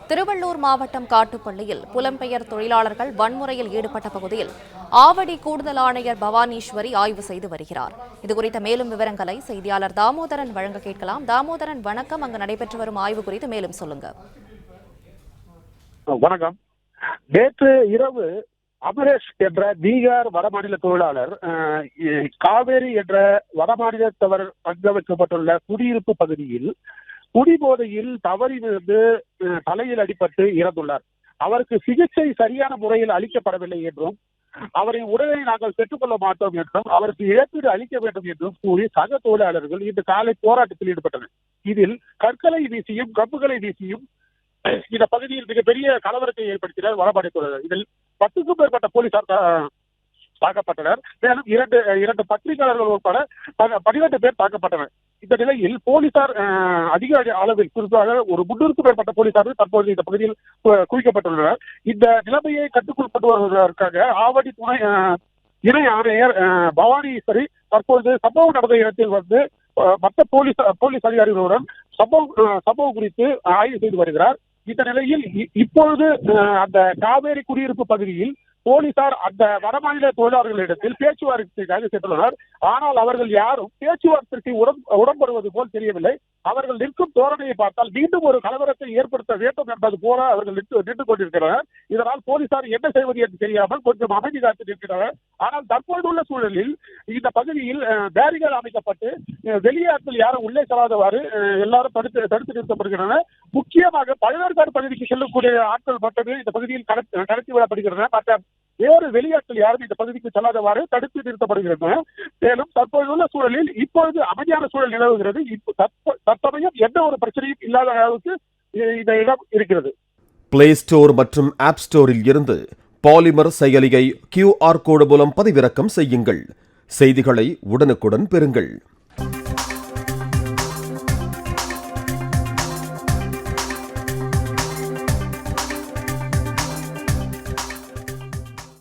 திருவள்ளூர் மாவட்டம் காட்டுப்பள்ளியில் புலம்பெயர் தொழிலாளர்கள் வன்முறையில் ஈடுபட்ட பகுதியில் ஆவடி கூடுதல் ஆணையர் பவானீஸ்வரி ஆய்வு செய்து வருகிறார். இதுகுறித்த மேலும் விவரங்களை செய்தியாளர் தாமோதரன் வழங்க கேட்கலாம். தாமோதரன், வணக்கம். அங்கு நடைபெற்று வரும் ஆய்வு குறித்து மேலும் சொல்லுங்க. வணக்கம். நேற்று இரவு அமரேஷ் என்ற பீகார் வடமாநில தொழிலாளர் காவேரி என்ற வடமாநிலத்தவர் தங்க வைக்கப்பட்டுள்ள குடியிருப்பு பகுதியில் குடிபோதையில் தவறி விழுந்து தலையில் அடிபட்டு இறந்துள்ளார். அவருக்கு சிகிச்சை சரியான முறையில் அளிக்கப்படவில்லை என்றும் அவரின் உடலை நாங்கள் பெற்றுக்கொள்ள மாட்டோம் என்றும் அவருக்கு இழப்பீடு அளிக்க வேண்டும் என்றும் கூறி சக தொழிலாளர்கள் இன்று காலை போராட்டத்தில் ஈடுபட்டனர். இதில் கற்களை வீசியும் கம்புகளை வீசியும் இந்த பகுதியில் மிகப்பெரிய கலவரத்தை ஏற்படுத்தினர் வடமாநில தொழிலாளர். இதில் 10க்கும் மேற்பட்ட போலீசார் தாக்கப்பட்டனர். மேலும் இரண்டு பத்திரிகையாளர்கள் உட்பட 12 பேர் தாக்கப்பட்டனர். இந்த நிலையில் போலீசார் அதிக அளவில் குறிப்பாக ஒரு 300க்கும் மேற்பட்ட போலீசார் தற்போது இந்த பகுதியில் குவிக்கப்பட்டுள்ளனர். இந்த நிலைமையை கட்டுக்குள் கொண்டு வருவதற்காக ஆவடி துணை இணை ஆணையர் பவானீஸ்வரி தற்போது சம்பவம் நடந்த இடத்தில் வந்து மற்ற போலீஸ் அதிகாரிகளுடன் சம்பவம் குறித்து ஆய்வு செய்து வருகிறார். இந்த நிலையில் இப்பொழுது அந்த காவேரி குடியிருப்பு பகுதியில் போலீசார் அந்த வடமாநில தொழிலாளர்களிடத்தில் பேச்சுவார்த்தைக்காக சென்றுள்ளனர். ஆனால் அவர்கள் யாரும் பேச்சுவார்த்தைக்கு உடன்படுவது போல் தெரியவில்லை. அவர்கள் நிற்கும் தோரணையை பார்த்தால் மீண்டும் ஒரு கலவரத்தை ஏற்படுத்த வேண்டும் என்பது போல அவர்கள் நின்று கொண்டிருக்கிறார்கள். இதனால் போலீசார் என்ன செய்வது என்று தெரியாமல் கொஞ்சம் அமைதி காத்து நிற்கிறார்கள். ஆனால் தற்போதுள்ள சூழலில் இந்த பகுதியில் பேரிகார்டு அமைக்கப்பட்டு வெளியாட்கள் யாரும் உள்ளே செல்லாதவாறு எல்லாரும் தடுத்து நிறுத்தப்படுகின்றனர். முக்கியமாக பழவேற்காடு பகுதிக்கு செல்லக்கூடிய ஆட்கள் மட்டுமே இந்த பகுதியில் கடத்தி விடப்படுகின்றன. மற்ற வேறு வெளியாட்கள் யாரும் இந்த பகுதிக்கு செல்லாதவாறு தடுத்து நிறுத்தப்படுகின்றன. மேலும் தற்போதுள்ள சூழலில் இப்பொழுது அமைதியான சூழல் நிலவுகிறது. தற்சமயம் எந்த ஒரு பிரச்சனையும் இல்லாத அளவுக்கு இந்த இடம் இருக்கிறது. பிளே ஸ்டோர் மற்றும் ஆப் ஸ்டோரில் இருந்து பாலிமர் செயலியை QR கோடு மூலம் பதிவிறக்கம் செய்யுங்கள். செய்திகளை உடனுக்குடன் பெறுங்கள்.